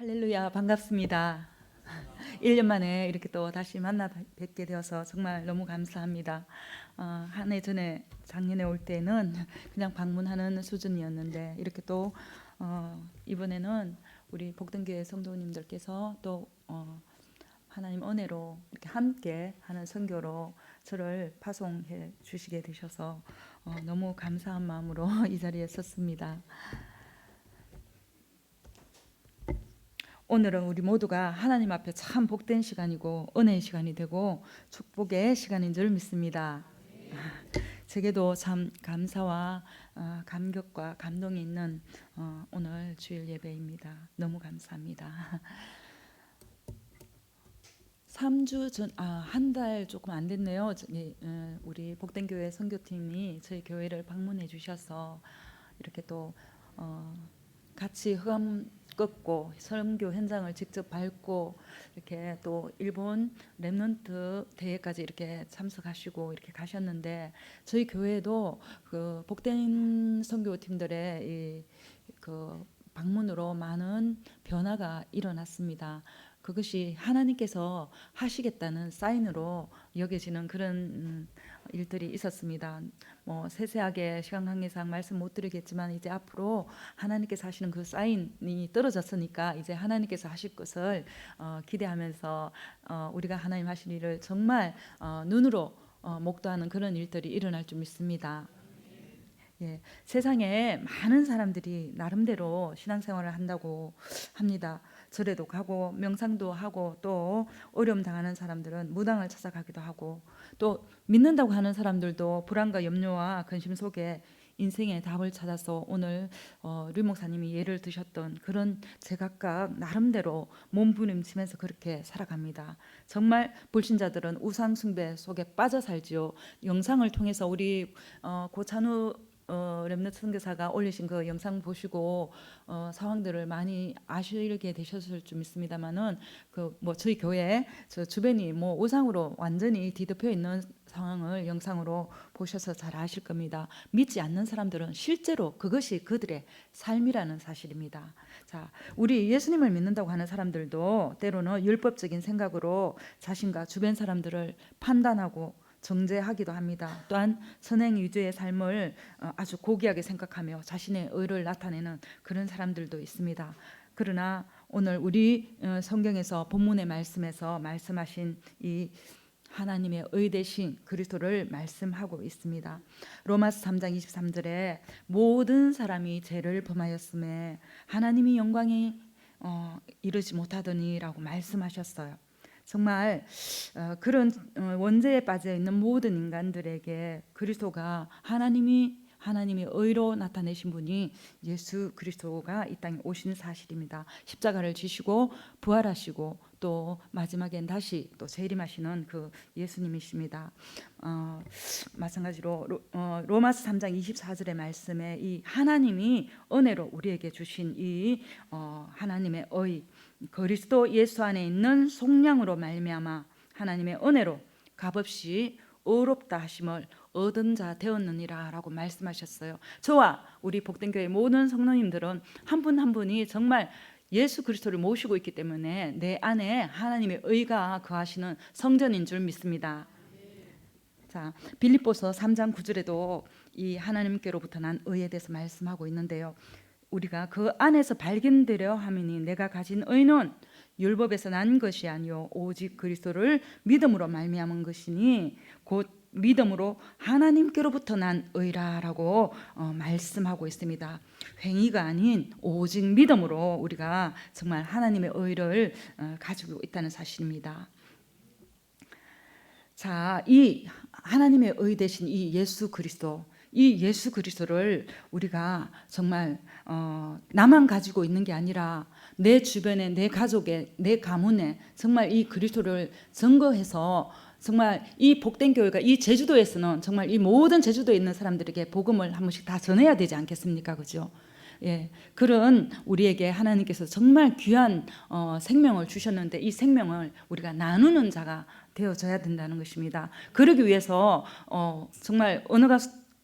할렐루야, 반갑습니다. 1년 만에 이렇게 또 다시 만나 뵙게 되어서 정말 너무 감사합니다. 한 해 전에 작년에 올 때는 그냥 방문하는 수준이었는데 이렇게 또 이번에는 우리 복등교회 성도님들께서 또 하나님 은혜로 이렇게 함께 하는 선교로 저를 파송해 주시게 되셔서 너무 감사한 마음으로 이 자리에 섰습니다. 오늘은 우리 모두가 하나님 앞에 참 복된 시간이고 은혜의 시간이 되고 축복의 시간인 줄 믿습니다. 제게도 참 감사와 감격과 감동이 있는 오늘 주일 예배입니다. 너무 감사합니다. 3주 전, 한 달 조금 안 됐네요. 우리 복된교회 선교팀이 저희 교회를 방문해 주셔서 이렇게 또 같이 흑암 꺾고 선교 현장을 직접 밟고 이렇게 또 일본 렘넌트 대회까지 이렇게 참석하시고 이렇게 가셨는데 저희 교회도 그 복된 선교팀들의 그 방문으로 많은 변화가 일어났습니다. 그것이 하나님께서 하시겠다는 사인으로 여겨지는 그런 일들이 있었습니다. 뭐 세세하게 시간 관계상 말씀 못 드리겠지만 이제 앞으로 하나님께서 하시는 그 사인이 떨어졌으니까 이제 하나님께서 하실 것을 기대하면서 우리가 하나님 하실 일을 정말 눈으로 목도하는 그런 일들이 일어날 줄 믿습니다. 예, 세상에 많은 사람들이 나름대로 신앙생활을 한다고 합니다. 절에도 가고 명상도 하고 또 어려움 당하는 사람들은 무당을 찾아가기도 하고 또 믿는다고 하는 사람들도 불안과 염려와 근심 속에 인생의 답을 찾아서 오늘 류 목사님이 예를 드셨던 그런 제각각 나름대로 몸부림치면서 그렇게 살아갑니다. 정말 불신자들은 우상 숭배 속에 빠져 살지요. 영상을 통해서 우리 고찬우 렘넌트 선교사가 올리신 그 영상 보시고 상황들을 많이 아시게 되셨을 줄 믿습니다만은 그 뭐 저희 교회 저 주변이 뭐 우상으로 완전히 뒤덮여 있는 상황을 영상으로 보셔서 잘 아실 겁니다. 믿지 않는 사람들은 실제로 그것이 그들의 삶이라는 사실입니다. 자, 우리 예수님을 믿는다고 하는 사람들도 때로는 율법적인 생각으로 자신과 주변 사람들을 판단하고 정죄하기도 합니다. 또한 선행 위주의 삶을 아주 고귀하게 생각하며 자신의 의를 나타내는 그런 사람들도 있습니다. 그러나 오늘 우리 성경에서 본문의 말씀에서 말씀하신 이 하나님의 의 되신 그리스도를 말씀하고 있습니다. 로마서 3장 23절에 모든 사람이 죄를 범하였음에 하나님이 영광에 이르지 못하더니라고 말씀하셨어요. 정말 그런 원죄에 빠져 있는 모든 인간들에게 그리스도가 하나님의 의로 나타내신 분이 예수 그리스도가 이 땅에 오신 사실입니다. 십자가를 지시고 부활하시고 또 마지막엔 다시 또 재림하시는 그 예수님이십니다. 마찬가지로 로마서 3장 24절의 말씀에 이 하나님이 은혜로 우리에게 주신 이 하나님의 의 그리스도 예수 안에 있는 속량으로 말미암아 하나님의 은혜로 값없이 의롭다 하심을 얻은 자 되었느니라 라고 말씀하셨어요. 저와 우리 복된교회 모든 성도님들은 한 분 한 분이 정말 예수 그리스도를 모시고 있기 때문에 내 안에 하나님의 의가 거하시는 성전인 줄 믿습니다. 자, 빌립보서 3장 9절에도 이 하나님께로부터 난 의에 대해서 말씀하고 있는데요. 우리가 그 안에서 발견되려 함이니 내가 가진 의는 율법에서 난 것이 아니요 오직 그리스도를 믿음으로 말미암은 것이니 곧 믿음으로 하나님께로부터 난 의라라고 말씀하고 있습니다. 행위가 아닌 오직 믿음으로 우리가 정말 하나님의 의를 가지고 있다는 사실입니다. 자, 이 하나님의 의 되신 이 예수 그리스도를 우리가 정말 나만 가지고 있는 게 아니라 내 주변에, 내 가족에, 내 가문에 정말 이 그리스도를 증거해서 정말 이 복된 교회가 이 제주도에서는 정말 이 모든 제주도에 있는 사람들에게 복음을 한 번씩 다 전해야 되지 않겠습니까? 그죠? 예, 그런 우리에게 하나님께서 정말 귀한 생명을 주셨는데 이 생명을 우리가 나누는 자가 되어져야 된다는 것입니다. 그러기 위해서 정말 어느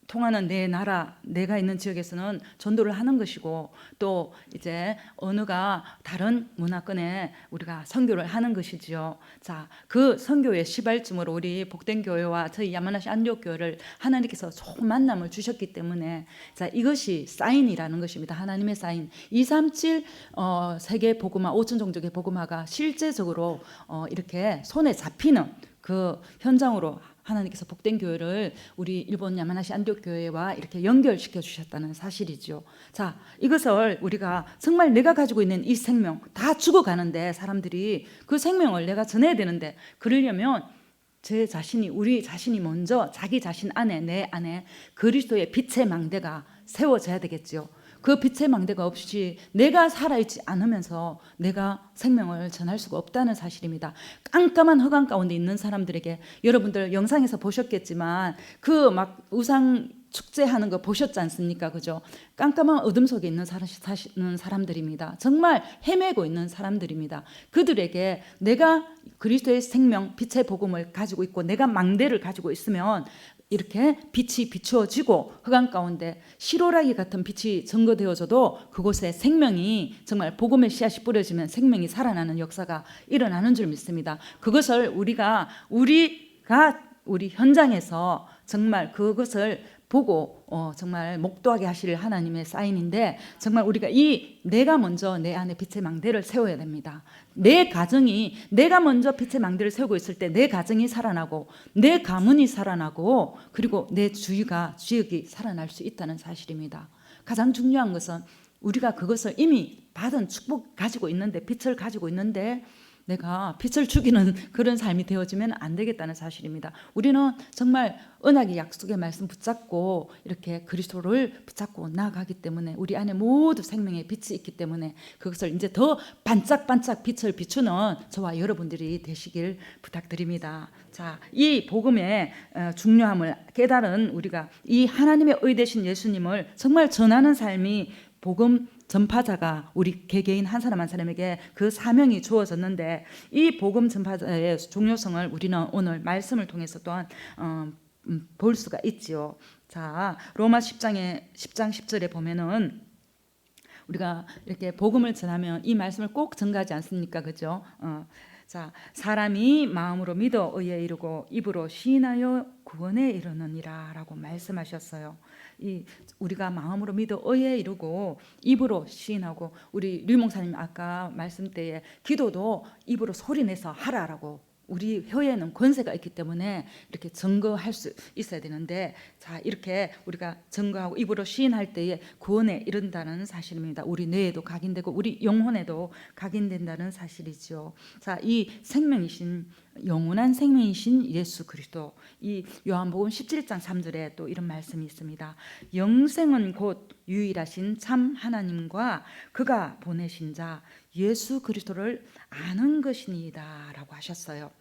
통하는 내 나라, 내가 있는 지역에서는 전도를 하는 것이고, 또 이제 언어가 다른 문화권에 우리가 선교를 하는 것이지요. 자, 그 선교의 시발점으로 우리 복된 교회와 저희 야마나시 안디옥 교회를 하나님께서 좋은 만남을 주셨기 때문에, 자, 이것이 사인이라는 것입니다. 하나님의 사인. 237 세계 복음화, 5천 종족의 복음화가 실제적으로 이렇게 손에 잡히는 그 현장으로 하나님께서 복된 교회를 우리 일본 야마나시 안디옥 교회와 이렇게 연결시켜 주셨다는 사실이죠. 자, 이것을 우리가 정말 내가 가지고 있는 이 생명 다 죽어가는데, 사람들이 그 생명을 내가 전해야 되는데, 그러려면 제 자신이, 우리 자신이 먼저 자기 자신 안에, 내 안에 그리스도의 빛의 망대가 세워져야 되겠죠. 그 빛의 망대가 없이 내가 살아있지 않으면서 내가 생명을 전할 수가 없다는 사실입니다. 깜깜한 흑암 가운데 있는 사람들에게, 여러분들 영상에서 보셨겠지만 그 막 우상 축제하는 거 보셨지 않습니까? 그죠? 깜깜한 어둠 속에 있는 사람들입니다. 정말 헤매고 있는 사람들입니다. 그들에게 내가 그리스도의 생명, 빛의 복음을 가지고 있고 내가 망대를 가지고 있으면 이렇게 빛이 비추어지고 흑암 가운데 시로라기 같은 빛이 증거되어져도 그곳에 생명이, 정말 복음의 씨앗이 뿌려지면 생명이 살아나는 역사가 일어나는 줄 믿습니다. 그것을 우리가 우리 현장에서 정말 그것을 보고 정말 목도하게 하실 하나님의 사인인데, 정말 우리가 내가 먼저 내 안에 빛의 망대를 세워야 됩니다. 내 가정이, 내가 먼저 빛의 망대를 세우고 있을 때 내 가정이 살아나고 내 가문이 살아나고, 그리고 내 지역이 살아날 수 있다는 사실입니다. 가장 중요한 것은 우리가 그것을 이미 받은 축복 가지고 있는데, 빛을 가지고 있는데 내가 빛을 죽이는 그런 삶이 되어지면 안 되겠다는 사실입니다. 우리는 정말 언약의 약속의 말씀 붙잡고 이렇게 그리스도를 붙잡고 나아가기 때문에, 우리 안에 모두 생명의 빛이 있기 때문에 그것을 이제 더 반짝반짝 빛을 비추는 저와 여러분들이 되시길 부탁드립니다. 자, 이 복음의 중요함을 깨달은 우리가 이 하나님의 의 되신 예수님을 정말 전하는 삶이, 복음 전파자가 우리 개개인 한 사람 한 사람에게 그 사명이 주어졌는데, 이 복음 전파자의 중요성을 우리는 오늘 말씀을 통해서 또한 볼 수가 있지요. 자, 로마 10장 10절에 보면은 우리가 이렇게 복음을 전하면 이 말씀을 꼭 전가하지 않습니까? 그죠? 자, 사람이 마음으로 믿어 의에 이르고 입으로 시인하여 구원에 이르느니라 라고 말씀하셨어요. 우리가 마음으로 믿어 의에 이르고 입으로 시인하고, 우리 류 목사님 아까 말씀 때에 기도도 입으로 소리내서 하라라고, 우리 혀에는 권세가 있기 때문에 이렇게 증거할 수 있어야 되는데, 자, 이렇게 우리가 증거하고 입으로 시인할 때에 구원에 이른다는 사실입니다. 우리 뇌에도 각인되고 우리 영혼에도 각인된다는 사실이죠. 자, 이 생명이신, 영원한 생명이신 예수 그리스도, 이 요한복음 17장 3절에 또 이런 말씀이 있습니다. 영생은 곧 유일하신 참 하나님과 그가 보내신 자 예수 그리스도를 아는 것이니이다 라고 하셨어요.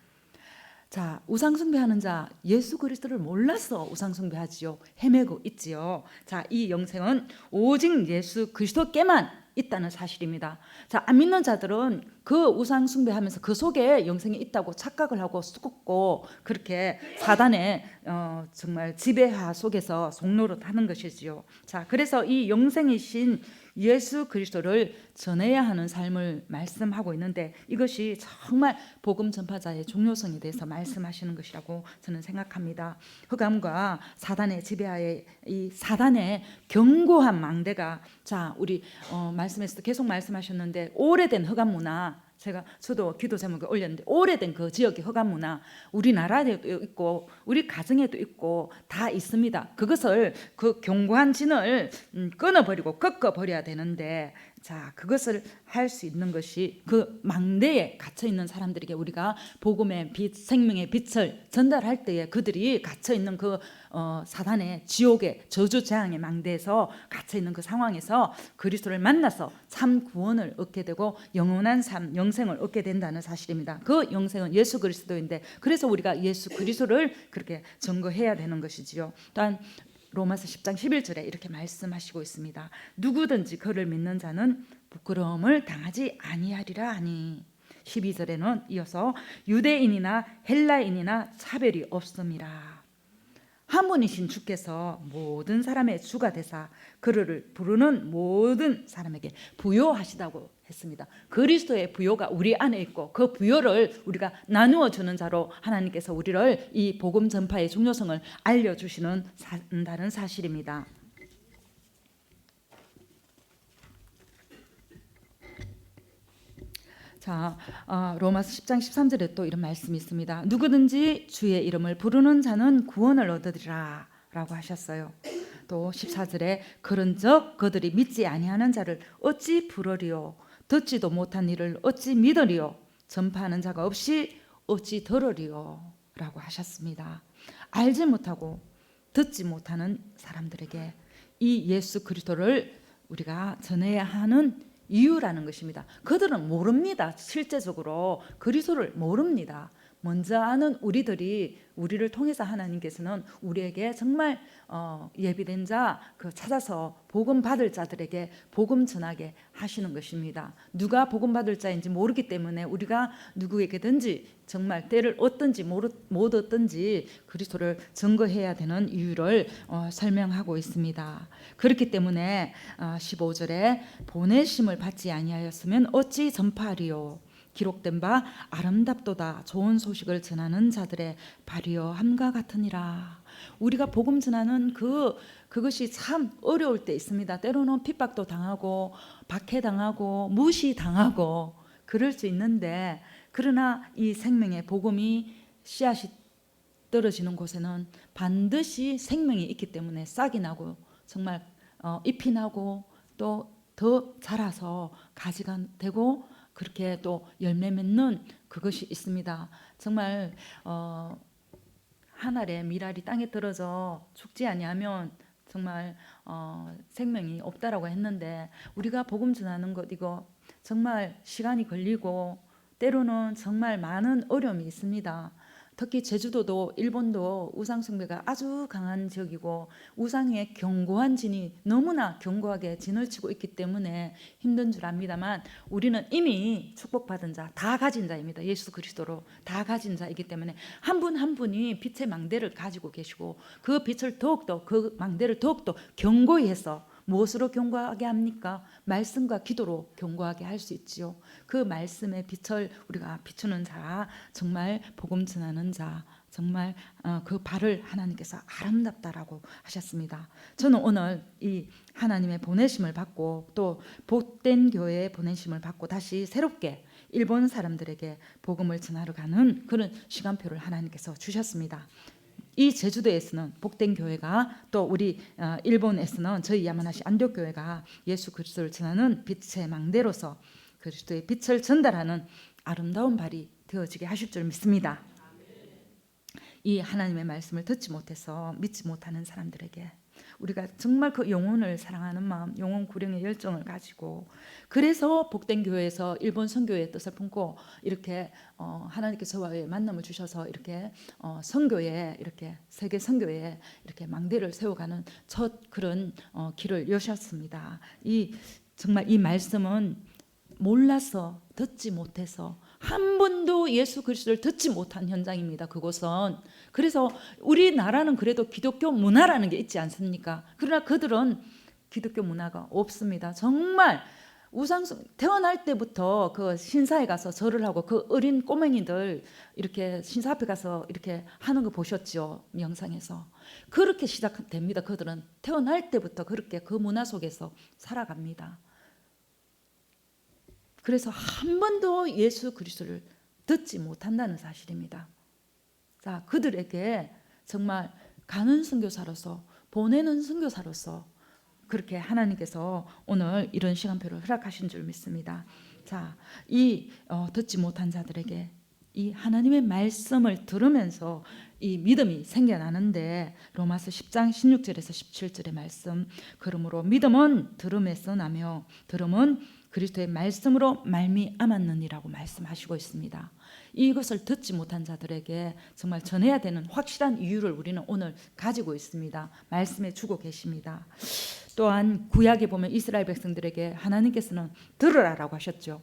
자, 우상숭배하는 자 예수 그리스도를 몰라서 우상숭배하지요. 헤매고 있지요. 자, 이 영생은 오직 예수 그리스도께만 있다는 사실입니다. 자, 안 믿는 자들은 그 우상 숭배하면서 그 속에 영생이 있다고 착각을 하고 속고, 그렇게 사단의 정말 지배하 속에서 속노릇하는 것이지요. 자, 그래서 이 영생이신 예수 그리스도를 전해야 하는 삶을 말씀하고 있는데, 이것이 정말 복음 전파자의 중요성에 대해서 말씀하시는 것이라고 저는 생각합니다. 흑암과 사단의 지배하에 이 사단의 견고한 망대가, 자, 우리 말씀에서도 계속 말씀하셨는데, 오래된 흑암 문화, 저도 기도 제목에 올렸는데, 오래된 그 지역의 흑암 문화 우리나라에도 있고 우리 가정에도 있고 다 있습니다. 그것을, 그 견고한 진을 끊어버리고 꺾어버려야 되는데, 자, 그것을 할 수 있는 것이 그 망대에 갇혀 있는 사람들에게 우리가 복음의 빛, 생명의 빛을 전달할 때에 그들이 갇혀 있는 그 사단의 지옥의 저주 재앙의 망대에서 갇혀 있는 그 상황에서 그리스도를 만나서 참 구원을 얻게 되고 영원한 삶, 영생을 얻게 된다는 사실입니다. 그 영생은 예수 그리스도인데, 그래서 우리가 예수 그리스도를 그렇게 증거해야 되는 것이지요. 또한 로마서 10장 11절에 이렇게 말씀하시고 있습니다. 누구든지 그를 믿는 자는 부끄러움을 당하지 아니하리라 하니, 12절에는 이어서 유대인이나 헬라인이나 차별이 없음이라. 한 분이신 주께서 모든 사람의 주가 되사 그를 부르는 모든 사람에게 부요하시다고 했습니다. 그리스도의 부요가 우리 안에 있고 그 부요를 우리가 나누어 주는 자로 하나님께서 우리를 이 복음 전파의 중요성을 알려주시는 다른 사실입니다. 자, 로마서 10장 13절에 또 이런 말씀이 있습니다. 누구든지 주의 이름을 부르는 자는 구원을 얻으리라 라고 하셨어요. 또 14절에 그런즉 그들이 믿지 아니하는 자를 어찌 부르리요 듣지도 못한 일을 어찌 믿으리요 전파하는 자가 없이 어찌 들으리요 라고 하셨습니다. 알지 못하고 듣지 못하는 사람들에게 이 예수 그리스도를 우리가 전해야 하는 이유라는 것입니다. 그들은 모릅니다. 실제적으로 그리스도를 모릅니다. 먼저 아는 우리들이 우리를 통해서 하나님께서는 우리에게 정말 예비된 자 찾아서 복음 받을 자들에게 복음 전하게 하시는 것입니다. 누가 복음 받을 자인지 모르기 때문에 우리가 누구에게든지 정말 때를 얻든지 못 얻든지 그리스도를 증거해야 되는 이유를 설명하고 있습니다. 그렇기 때문에 15절에 보내심을 받지 아니하였으면 어찌 전파하리요 기록된 바 아름답도다 좋은 소식을 전하는 자들의 발이여 함과 같으니라. 우리가 복음 전하는 그것이 참 어려울 때 있습니다. 때로는 핍박도 당하고 박해당하고 무시당하고 그럴 수 있는데 그러나 이 생명의 복음이 씨앗이 떨어지는 곳에는 반드시 생명이 있기 때문에 싹이 나고 정말 잎이 나고 또 더 자라서 가지가 되고 그렇게 또 열매 맺는 그것이 있습니다. 정말 한 알의 밀알이 땅에 떨어져 죽지 아니하면 정말 생명이 없다라고 했는데 우리가 복음 전하는 것 이거 정말 시간이 걸리고 때로는 정말 많은 어려움이 있습니다. 특히 제주도도 일본도 우상 숭배가 아주 강한 지역이고 우상의 견고한 진이 너무나 견고하게 진을 치고 있기 때문에 힘든 줄 압니다만 우리는 이미 축복받은 자, 다 가진 자입니다. 예수 그리스도로 다 가진 자이기 때문에 한 분 한 분이 빛의 망대를 가지고 계시고 그 빛을 더욱더 그 망대를 더욱더 견고히 해서 무엇으로 견고하게 합니까? 말씀과 기도로 견고하게 할 수 있지요. 그 말씀의 빛을 우리가 비추는 자, 정말 복음 전하는 자, 정말 그 발을 하나님께서 아름답다라고 하셨습니다. 저는 오늘 이 하나님의 보내심을 받고 또 복된 교회의 보내심을 받고 다시 새롭게 일본 사람들에게 복음을 전하러 가는 그런 시간표를 하나님께서 주셨습니다. 이 제주도에서는 복된 교회가 또 우리 일본에서는 저희 야마나시 안독교회가 예수 그리스도를 전하는 빛의 망대로서 그리스도의 빛을 전달하는 아름다운 발이 되어지게 하실 줄 믿습니다. 이 하나님의 말씀을 듣지 못해서 믿지 못하는 사람들에게 우리가 정말 그 영혼을 사랑하는 마음, 영혼 구령의 열정을 가지고 그래서 복된 교회에서 일본 선교의 뜻을 품고 이렇게 하나님께서 저와의 만남을 주셔서 이렇게 선교에 이렇게 세계 선교에 이렇게 망대를 세워가는 첫 그런 길을 여셨습니다. 정말 이 말씀은 몰라서 듣지 못해서 한 번도 예수 그리스도를 듣지 못한 현장입니다. 그곳은. 그래서 우리나라는 그래도 기독교 문화라는 게 있지 않습니까? 그러나 그들은 기독교 문화가 없습니다. 정말 태어날 때부터 그 신사에 가서 절을 하고 그 어린 꼬맹이들 이렇게 신사 앞에 가서 이렇게 하는 거 보셨죠? 영상에서. 그렇게 시작됩니다. 그들은 태어날 때부터 그렇게 그 문화 속에서 살아갑니다. 그래서 한 번도 예수 그리스도를 듣지 못한다는 사실입니다. 자, 그들에게 정말 가는 선교사로서 보내는 선교사로서 그렇게 하나님께서 오늘 이런 시간표를 허락하신 줄 믿습니다. 자, 듣지 못한 자들에게 이 하나님의 말씀을 들으면서 이 믿음이 생겨나는데 로마서 10장 16절에서 17절의 말씀 그러므로 믿음은 들음에서 나며 들음은 그리스도의 말씀으로 말미암았느니라고 말씀하시고 있습니다. 이것을 듣지 못한 자들에게 정말 전해야 되는 확실한 이유를 우리는 오늘 가지고 있습니다. 말씀에 주고 계십니다. 또한 구약에 보면 이스라엘 백성들에게 하나님께서는 들으라라고 하셨죠.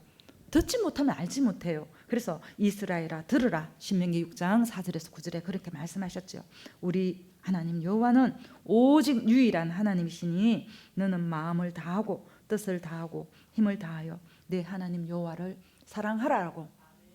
듣지 못하면 알지 못해요. 그래서 이스라엘아 들으라, 신명기 6장 4절에서 9절에 그렇게 말씀하셨죠. 우리 하나님 여호와는 오직 유일한 하나님이시니 너는 마음을 다하고 뜻을 다하고 힘을 다하여 내 하나님 여호와를 사랑하라라고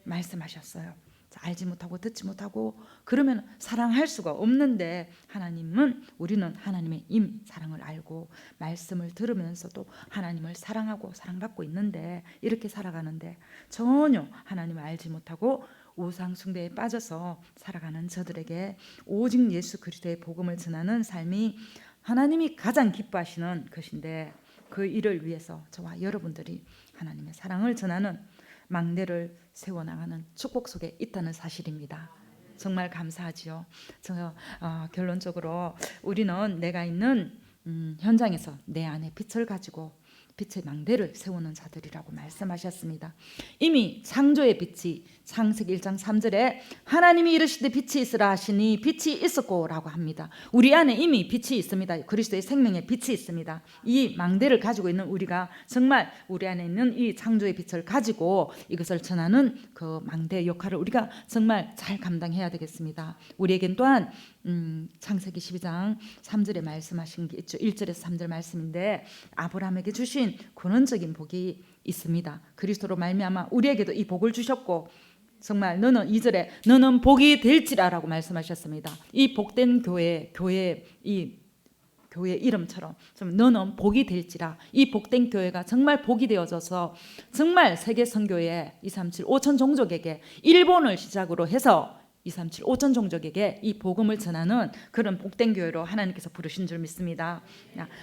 말씀하셨어요. 자, 알지 못하고 듣지 못하고 그러면 사랑할 수가 없는데, 하나님은, 우리는 하나님의 사랑을 알고 말씀을 들으면서도 하나님을 사랑하고 사랑받고 있는데, 이렇게 살아가는데 전혀 하나님을 알지 못하고 우상 숭배에 빠져서 살아가는 저들에게 오직 예수 그리스도의 복음을 전하는 삶이 하나님이 가장 기뻐하시는 것인데, 그 일을 위해서 저와 여러분들이 하나님의 사랑을 전하는 망대를 세워나가는 축복 속에 있다는 사실입니다. 정말 감사하지요. 결론적으로 우리는 내가 있는 현장에서 내 안에 빛을 가지고 빛의 망대를 세우는 자들이라고 말씀하셨습니다. 이미 창조의 빛이 창세기 1장 3절에 하나님이 이르시되 빛이 있으라 하시니 빛이 있었고 라고 합니다. 우리 안에 이미 빛이 있습니다. 그리스도의 생명의 빛이 있습니다. 이 망대를 가지고 있는 우리가 정말 우리 안에 있는 이 창조의 빛을 가지고 이것을 전하는 그 망대의 역할을 우리가 정말 잘 감당해야 되겠습니다. 우리에겐 또한 창세기 12장 3절에 말씀하신 게 있죠. 1절에서 3절 말씀인데, 아브라함에게 주신 근원적인 복이 있습니다. 그리스도로 말미암아 우리에게도 이 복을 주셨고, 정말 너는 2절에 너는 복이 될지라라고 말씀하셨습니다. 이 복된 교회 이 교회 이름처럼 너는 복이 될지라, 이 복된 교회가 정말 복이 되어져서 정말 세계 선교회 237 5천 종족에게, 일본을 시작으로 해서 237 5천 종족에게 이 복음을 전하는 그런 복된 교회로 하나님께서 부르신 줄 믿습니다.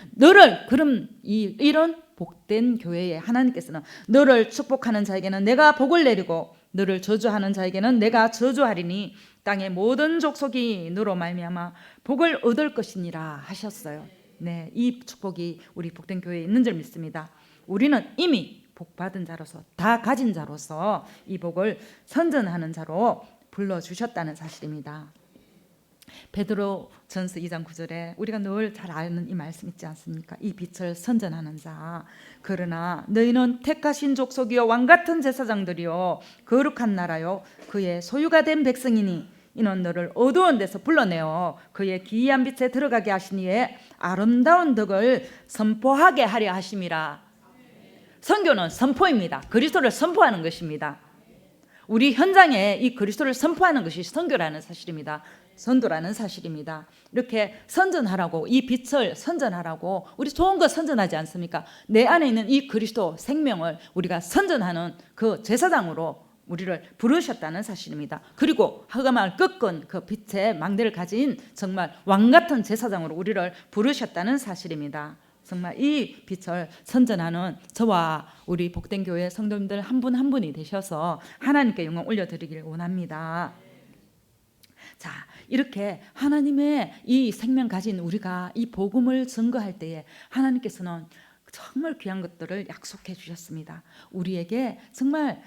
너를, 그럼 이런 복된 교회에 하나님께서는 너를 축복하는 자에게는 내가 복을 내리고 너를 저주하는 자에게는 내가 저주하리니 땅의 모든 족속이 너로 말미암아 복을 얻을 것이니라 하셨어요. 네, 이 축복이 우리 복된 교회에 있는 줄 믿습니다. 우리는 이미 복 받은 자로서, 다 가진 자로서 이 복을 선전하는 자로 불러주셨다는 사실입니다. 베드로전서 2장 9절에 우리가 늘 잘 아는 이 말씀 있지 않습니까? 이 빛을 선전하는 자, 그러나 너희는 택하신 족속이요 왕같은 제사장들이요 거룩한 나라요 그의 소유가 된 백성이니 이는 너를 어두운 데서 불러내어 그의 기이한 빛에 들어가게 하시니에 아름다운 덕을 선포하게 하려 하심이라. 선교는 선포입니다. 그리스도를 선포하는 것입니다. 우리 현장에 이 그리스도를 선포하는 것이 선교라는 사실입니다. 선도라는 사실입니다. 이렇게 선전하라고, 이 빛을 선전하라고, 우리 좋은 거 선전하지 않습니까? 내 안에 있는 이 그리스도 생명을 우리가 선전하는 그 제사장으로 우리를 부르셨다는 사실입니다. 그리고 흑암을 꺾은 그 빛의 망대를 가진 정말 왕같은 제사장으로 우리를 부르셨다는 사실입니다. 정말 이 빛을 선전하는 저와 우리 복된 교회 성도님들 한 분 한 분이 되셔서 하나님께 영광 올려드리길 원합니다. 자, 이렇게 하나님의 이 생명 가진 우리가 이 복음을 증거할 때에 하나님께서는 정말 귀한 것들을 약속해 주셨습니다. 우리에게 정말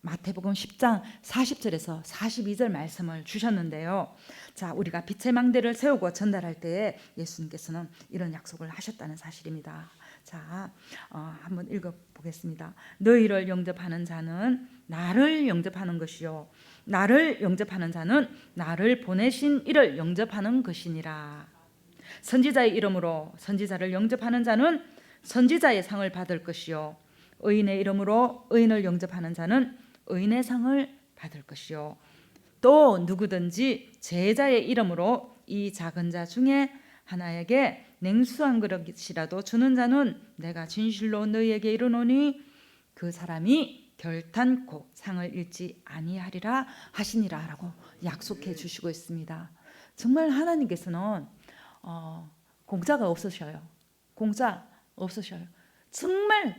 마태복음 10장 40절에서 42절 말씀을 주셨는데요. 자, 우리가 빛의 망대를 세우고 전달할 때에 예수님께서는 이런 약속을 하셨다는 사실입니다. 자, 한번 읽어보겠습니다. 너희를 영접하는 자는 나를 영접하는 것이요 나를 영접하는 자는 나를 보내신 이를 영접하는 것이니라. 선지자의 이름으로 선지자를 영접하는 자는 선지자의 상을 받을 것이요 의인의 이름으로 의인을 영접하는 자는 의인의 상을 받을 것이요 또 누구든지 제자의 이름으로 이 작은 자 중에 하나에게 냉수한 그릇이라도 주는 자는 내가 진실로 너희에게 이르노니 그 사람이 결탄코 상을 잃지 아니하리라 하시니라 라고 약속해 주시고 있습니다. 정말 하나님께서는 공짜가 없으셔요. 공짜 없으셔요. 정말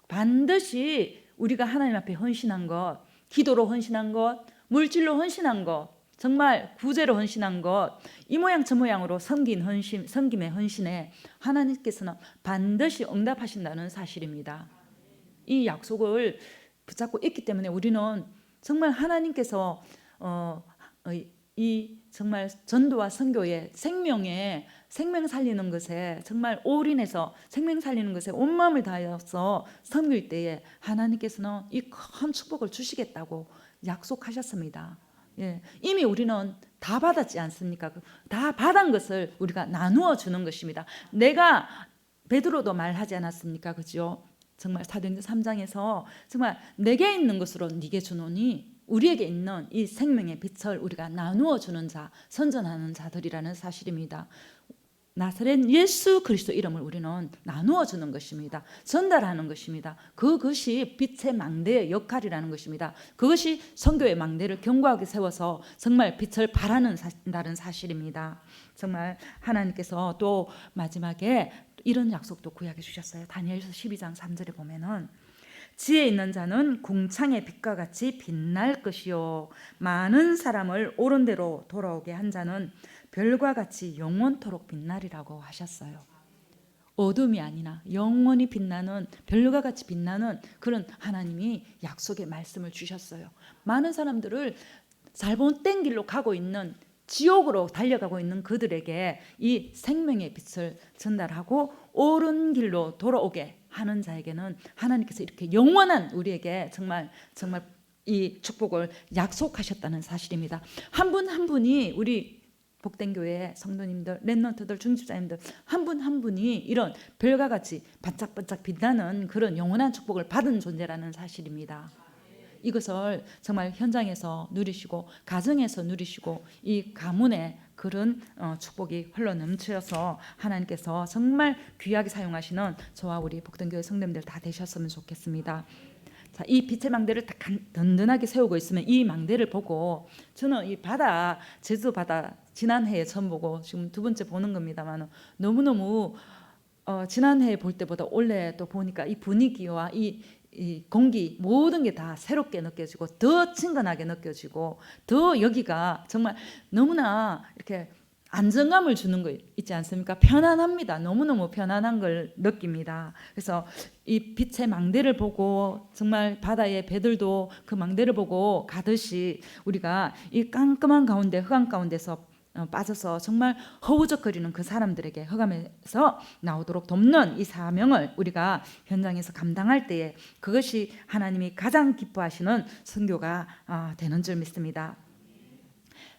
반드시 우리가 하나님 앞에 헌신한 것, 기도로 헌신한 것, 물질로 헌신한 것, 정말 구제로 헌신한 것, 이 모양 저 모양으로 섬긴 헌신, 섬김의 헌신에 하나님께서는 반드시 응답하신다는 사실입니다. 이 약속을 붙잡고 있기 때문에 우리는 정말 하나님께서 이 정말 전도와 선교의 생명의 생명 살리는 것에 정말 올인해서 생명 살리는 것에 온 마음을 다해서 섬길 때에 하나님께서는 이 큰 축복을 주시겠다고 약속하셨습니다. 예, 이미 우리는 다 받았지 않습니까? 다 받은 것을 우리가 나누어 주는 것입니다. 내가 베드로도 말하지 않았습니까? 그죠? 정말 사도행전 3장에서 정말 내게 있는 것으로 네게 주노니 우리에게 있는 이 생명의 빛을 우리가 나누어 주는 자, 선전하는 자들이라는 사실입니다. 나사렛 예수 그리스도 이름을 우리는 나누어 주는 것입니다. 전달하는 것입니다. 그것이 빛의 망대의 역할이라는 것입니다. 그것이 선교의 망대를 견고하게 세워서 정말 빛을 발하는 사실입니다. 정말 하나님께서 또 마지막에 이런 약속도 구약해 주셨어요. 다니엘서 12장 3절에 보면은 지혜 있는 자는 궁창의 빛과 같이 빛날 것이요 많은 사람을 옳은 대로 돌아오게 한 자는 별과 같이 영원토록 빛나리라고 하셨어요. 어둠이 아니라 영원히 빛나는 별과 같이 빛나는 그런 하나님이 약속의 말씀을 주셨어요. 많은 사람들을 잘못된 길로 가고 있는 지옥으로 달려가고 있는 그들에게 이 생명의 빛을 전달하고 옳은 길로 돌아오게 하는 자에게는 하나님께서 이렇게 영원한 우리에게 정말 이 축복을 약속하셨다는 사실입니다. 한 분 한 분이 우리 복된 교회 성도님들, 렘넌트들, 중직자님들 한 분 한 분이 이런 별과 같이 반짝반짝 빛나는 그런 영원한 축복을 받은 존재라는 사실입니다. 이것을 정말 현장에서 누리시고 가정에서 누리시고 이 가문에 그런 축복이 흘러 넘쳐서 하나님께서 정말 귀하게 사용하시는 저와 우리 복된교회 성도님들 다 되셨으면 좋겠습니다. 자, 이 빛의 망대를 든든하게 세우고 있으면 이 망대를 보고 저는 이 바다, 제주 바다 지난해에 처음 보고 지금 두 번째 보는 겁니다만 너무너무 지난해에 볼 때보다 올해 또 보니까 이 분위기와 이 공기 모든 게 다 새롭게 느껴지고 더 친근하게 느껴지고 더 여기가 정말 너무나 이렇게 안정감을 주는 거 있지 않습니까? 편안합니다. 너무너무 편안한 걸 느낍니다. 그래서 이 빛의 망대를 보고 정말 바다의 배들도 그 망대를 보고 가듯이 우리가 이 깜깜한 가운데 흑암 가운데서 빠져서 정말 허우적거리는 그 사람들에게 흑암에서 나오도록 돕는 이 사명을 우리가 현장에서 감당할 때에 그것이 하나님이 가장 기뻐하시는 선교가 되는 줄 믿습니다.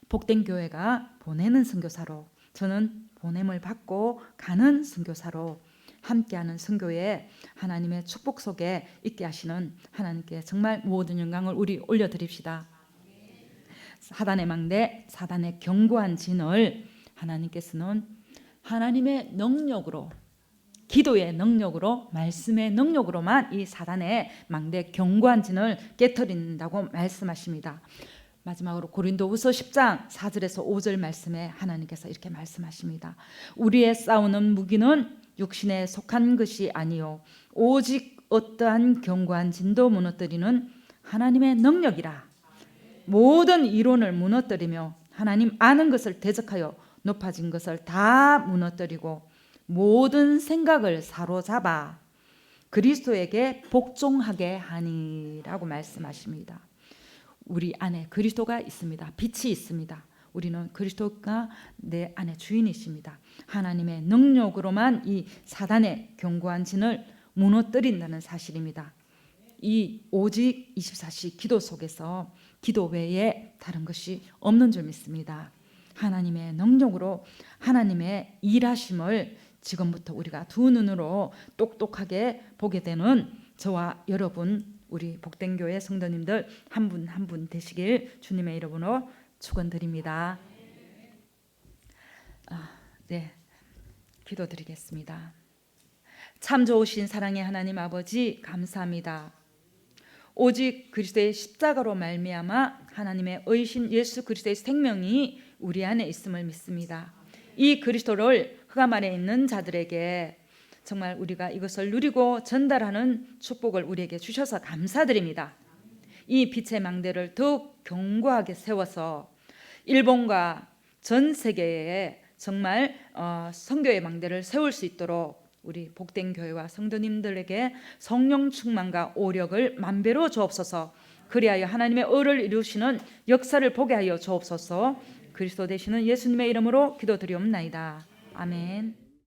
복된 교회가 보내는 선교사로, 저는 보냄을 받고 가는 선교사로 함께하는 선교에 하나님의 축복 속에 있게 하시는 하나님께 정말 모든 영광을 우리 올려드립시다. 사단의 망대, 사단의 견고한 진을 하나님께서는 하나님의 능력으로, 기도의 능력으로, 말씀의 능력으로만 이 사단의 망대 견고한 진을 깨트린다고 말씀하십니다. 마지막으로 고린도후서 10장 4절에서 5절 말씀에 하나님께서 이렇게 말씀하십니다. 우리의 싸우는 무기는 육신에 속한 것이 아니요 오직 어떠한 견고한 진도 무너뜨리는 하나님의 능력이라. 모든 이론을 무너뜨리며 하나님 아는 것을 대적하여 높아진 것을 다 무너뜨리고 모든 생각을 사로잡아 그리스도에게 복종하게 하니라고 말씀하십니다. 우리 안에 그리스도가 있습니다. 빛이 있습니다. 우리는 그리스도가 내 안에 주인이십니다. 하나님의 능력으로만 이 사단의 견고한 진을 무너뜨린다는 사실입니다. 이 오직 24시 기도 속에서 기도 외에 다른 것이 없는 줄 믿습니다. 하나님의 능력으로 하나님의 일하심을 지금부터 우리가 두 눈으로 똑똑하게 보게 되는 저와 여러분 우리 복된 교회 성도님들 한 분 한 분 되시길 주님의 이름으로 축원드립니다. 네, 기도드리겠습니다. 참 좋으신 사랑의 하나님 아버지 감사합니다. 오직 그리스도의 십자가로 말미암아 하나님의 의신 예수 그리스도의 생명이 우리 안에 있음을 믿습니다. 이 그리스도를 흑암 안에 있는 자들에게 정말 우리가 이것을 누리고 전달하는 축복을 우리에게 주셔서 감사드립니다. 이 빛의 망대를 더욱 견고하게 세워서 일본과 전 세계에 정말 선교의 망대를 세울 수 있도록 우리 복된 교회와 성도님들에게 성령 충만과 오력을 만배로 주옵소서. 그리하여 하나님의 의를 이루시는 역사를 보게 하여 주옵소서. 그리스도 되시는 예수님의 이름으로 기도드리옵나이다. 아멘.